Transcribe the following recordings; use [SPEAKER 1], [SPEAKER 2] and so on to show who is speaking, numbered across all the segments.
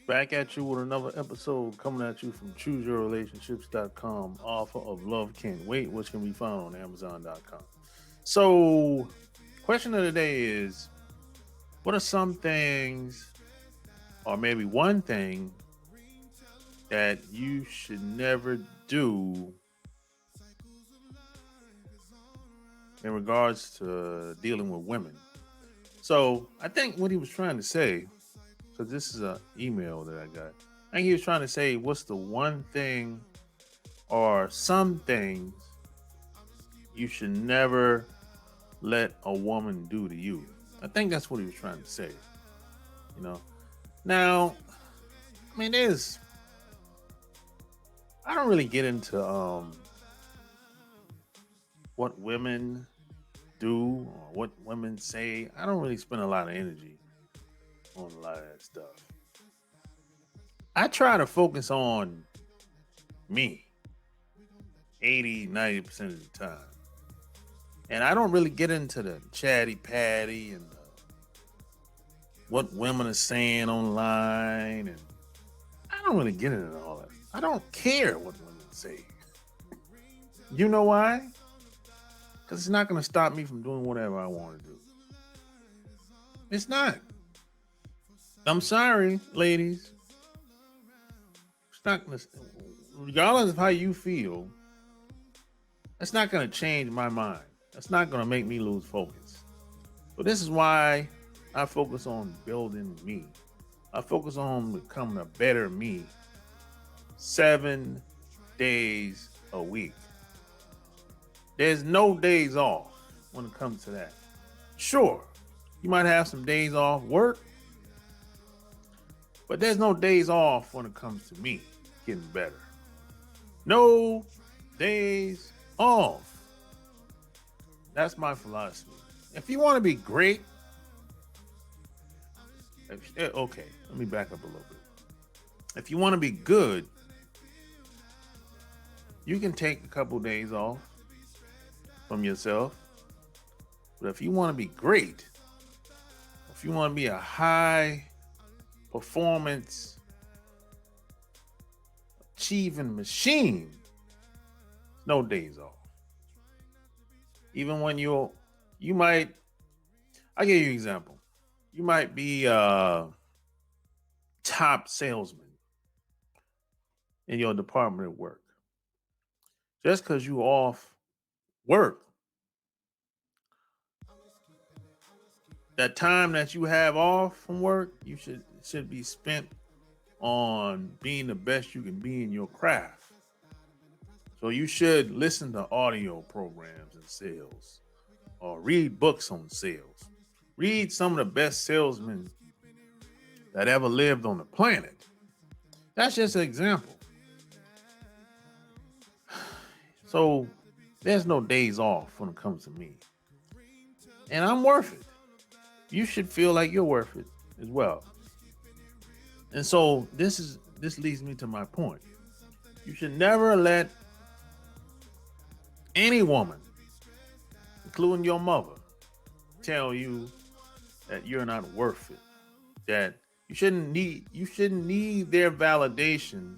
[SPEAKER 1] Back at you with another episode coming at you from chooseyourrelationships.com, author of Love Can't Wait, which can be found on Amazon.com. So, question of the day is, what are some things, or maybe one thing, that you should never do in regards to dealing with women? So, I think what he was trying to say, because this is an email that I got, I think he was trying to say, what's the one thing or some things you should never let a woman do to you? I think that's what he was trying to say. You know, now, I mean, I don't really get into what women do or what women say. I don't really spend a lot of energy on a lot of that stuff. I try to focus on me 80, 90% of the time. And I don't really get into the chatty patty and what women are saying online. And I don't really get into all that. I don't care what women say. You know why? Because it's not going to stop me from doing whatever I want to do. It's not. I'm sorry, ladies. It's not going to, regardless of how you feel, that's not going to change my mind. That's not going to make me lose focus. But this is why I focus on building me. I focus on becoming a better me 7 days a week. There's no days off when it comes to that. Sure, you might have some days off work, but there's no days off when it comes to me getting better. No days off. That's my philosophy. If you want to be great, okay, let me back up a little bit. If you want to be good, you can take a couple days off from yourself. But if you want to be great, if you want to be a high performance achieving machine, no days off. Even when you might, I'll give you an example. You might be a top salesman in your department at work. Just because you off work, that time that you have off from work, you should be spent on being the best you can be in your craft. So you should listen to audio programs in sales or read books on sales. Read some of the best salesmen that ever lived on the planet. That's just an example. So there's no days off when it comes to me. And I'm worth it. You should feel like you're worth it as well. And so this leads me to my point. You should never let any woman, including your mother, tell you that you're not worth it. That you shouldn't need their validation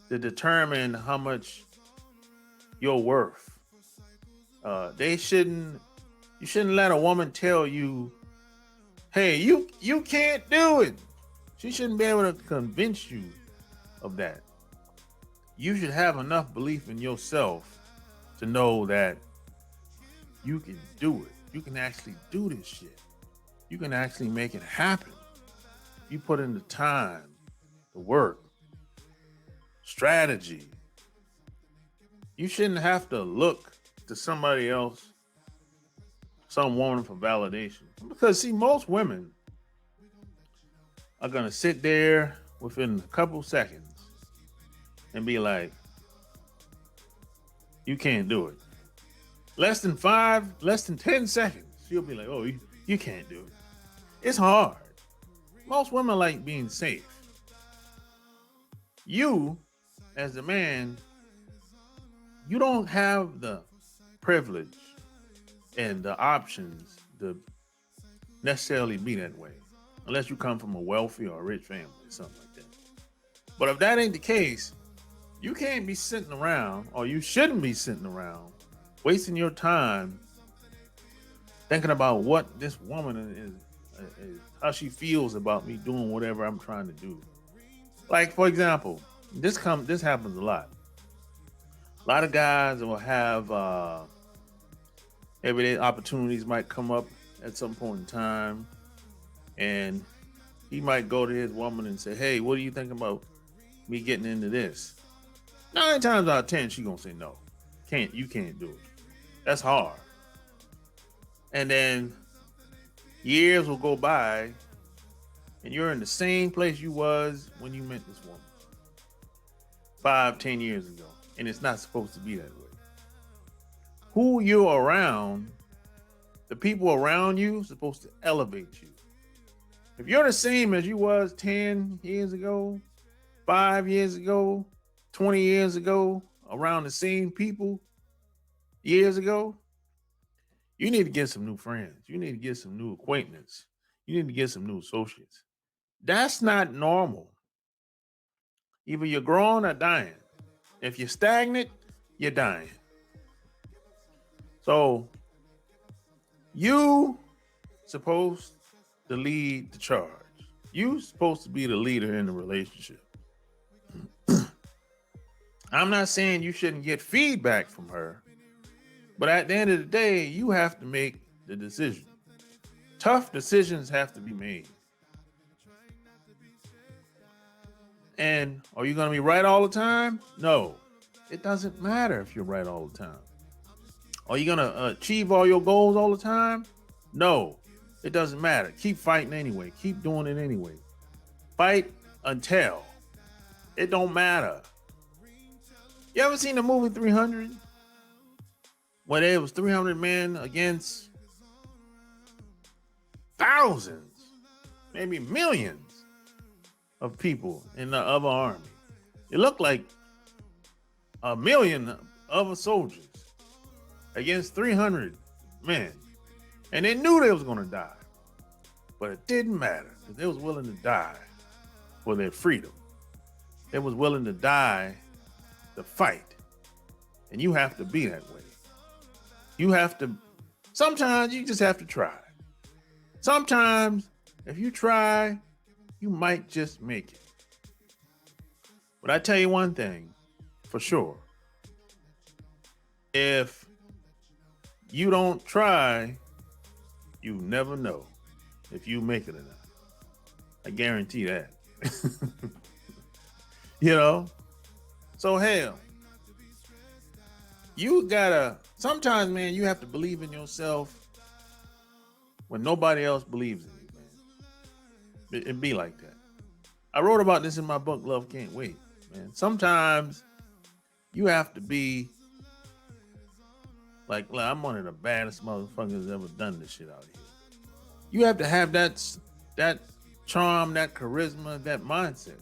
[SPEAKER 1] to determine how much you're worth. You shouldn't let a woman tell you, hey, you can't do it. She shouldn't be able to convince you of that. You should have enough belief in yourself to know that you can do it. You can actually do this shit. You can actually make it happen. You put in the time, the work, strategy. You shouldn't have to look to somebody else, some woman, for validation. Because see, most women are gonna sit there within a couple seconds and be like, you can't do it. Less than 10 seconds, she'll be like, oh, you can't do it. It's hard. Most women like being safe. You, as a man, you don't have the privilege and the options to necessarily be that way. unless you come from a wealthy or a rich family or something like that. But if that ain't the case, you can't be sitting around, or you shouldn't be sitting around, wasting your time thinking about what this woman is how she feels about me doing whatever I'm trying to do. Like, for example, this happens a lot. A lot of guys will have everyday opportunities might come up at some point in time, and he might go to his woman and say, "Hey, what do you think about me getting into this?" 9 times out of 10, she gonna say no. You can't do it. That's hard. And then years will go by, and you're in the same place you was when you met this woman 5, 10 years ago, and it's not supposed to be that way. Who you're around, the people around you, supposed to elevate you. If you're the same as you was 10 years ago, 5 years ago, 20 years ago, around the same people years ago, you need to get some new friends. You need to get some new acquaintances. You need to get some new associates. That's not normal. Either you're growing or dying. If you're stagnant, you're dying. So you supposed to lead the charge. You supposed to be the leader in the relationship. I'm not saying you shouldn't get feedback from her, but at the end of the day, you have to make the decision. Tough decisions have to be made. And are you going to be right all the time? No. It doesn't matter if you're right all the time. Are you going to achieve all your goals all the time? No. It doesn't matter. Keep fighting anyway. Keep doing it anyway. Fight until. It don't matter. You ever seen the movie 300? Where there was 300 men against thousands, maybe millions of people in the other army. It looked like 1,000,000 other soldiers against 300 men. And they knew they was going to die. But it didn't matter because they was willing to die for their freedom. They was willing to die to fight. And you have to be that way. You have to, sometimes you just have to try. Sometimes if you try, you might just make it. But I tell you one thing for sure. If you don't try, you never know if you make it or not. I guarantee that. You know? So hell, you gotta, sometimes, man, you have to believe in yourself when nobody else believes in you, man. It be like that. I wrote about this in my book, Love Can't Wait, man. Sometimes you have to be like, I'm one of the baddest motherfuckers ever done this shit out here. You have to have that charm, that charisma, that mindset.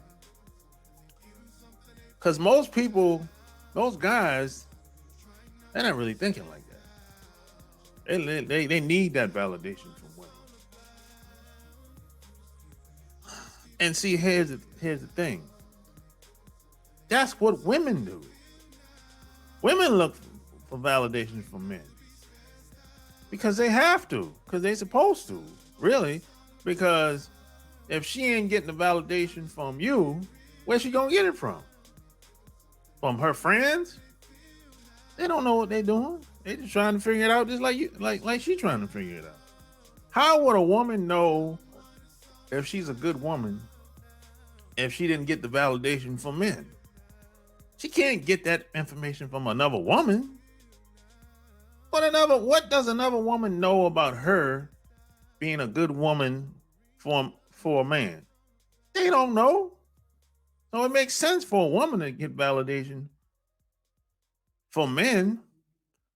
[SPEAKER 1] Because most people, those guys, they're not really thinking like that. They need that validation from women. And see, here's the thing. That's what women do. Women look for validation from men. Because they have to. Because they're supposed to. Really. Because if she ain't getting the validation from you, where's she gonna get it from? From her friends? They don't know what they're doing. They just trying to figure it out just like you, like she trying to figure it out. How would a woman know if she's a good woman if she didn't get the validation from men? She can't get that information from another woman. What does another woman know about her being a good woman for a man? They don't know. So it makes sense for a woman to get validation from men,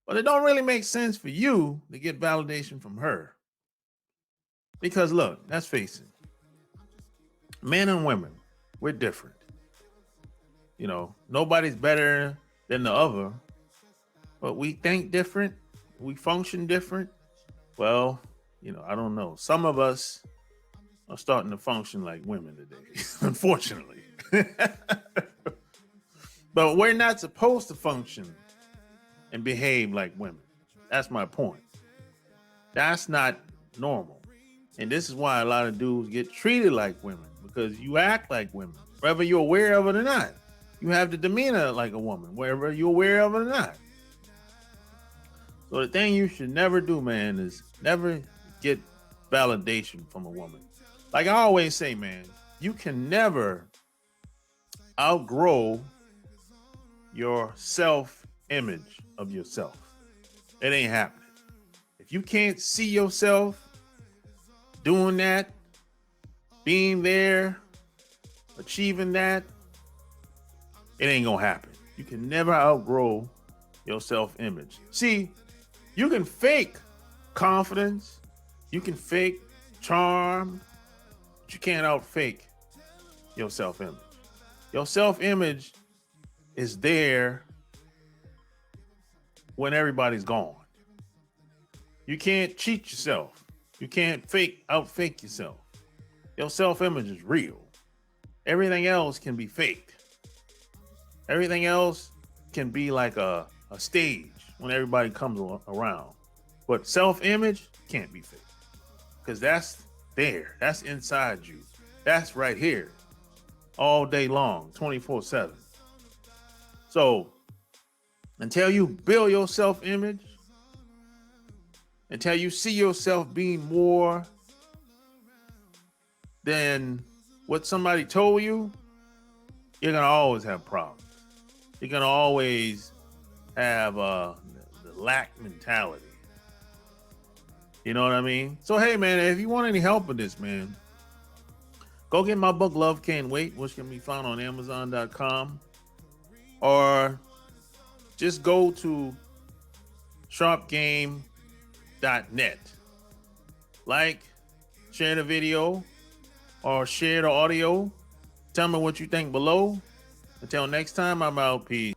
[SPEAKER 1] but it don't really make sense for you to get validation from her. Because look, let's face it, men and women, we're different. You know, nobody's better than the other, but we think different, we function different. Well, you know, I don't know. Some of us are starting to function like women today, unfortunately. But we're not supposed to function and behave like women. That's my point. That's not normal. And this is why a lot of dudes get treated like women, because you act like women, whether you're aware of it or not. You have the demeanor like a woman, whether you're aware of it or not. So the thing you should never do, man, is never get validation from a woman. Like I always say, man, you can never outgrow your self-image of yourself. It ain't happening. If you can't see yourself doing that, being there, achieving that, it ain't gonna happen. You can never outgrow your self-image. See, you can fake confidence, you can fake charm, but you can't outfake your self-image. Your self-image is there when everybody's gone. You can't cheat yourself. You can't outfake yourself. Your self-image is real. Everything else can be faked. Everything else can be like a stage when everybody comes around. But self-image can't be faked, because that's there. That's inside you. That's right here all day long, 24/7. So until you build your self-image, until you see yourself being more than what somebody told you, you're going to always have problems. You're going to always have the lack mentality. You know what I mean? So, hey, man, if you want any help with this, man, go get my book, Love Can't Wait, which can be found on Amazon.com. Or just go to SharpGameAtl. Like, share the video, or share the audio. Tell me what you think below. Until next time, I'm out. Peace.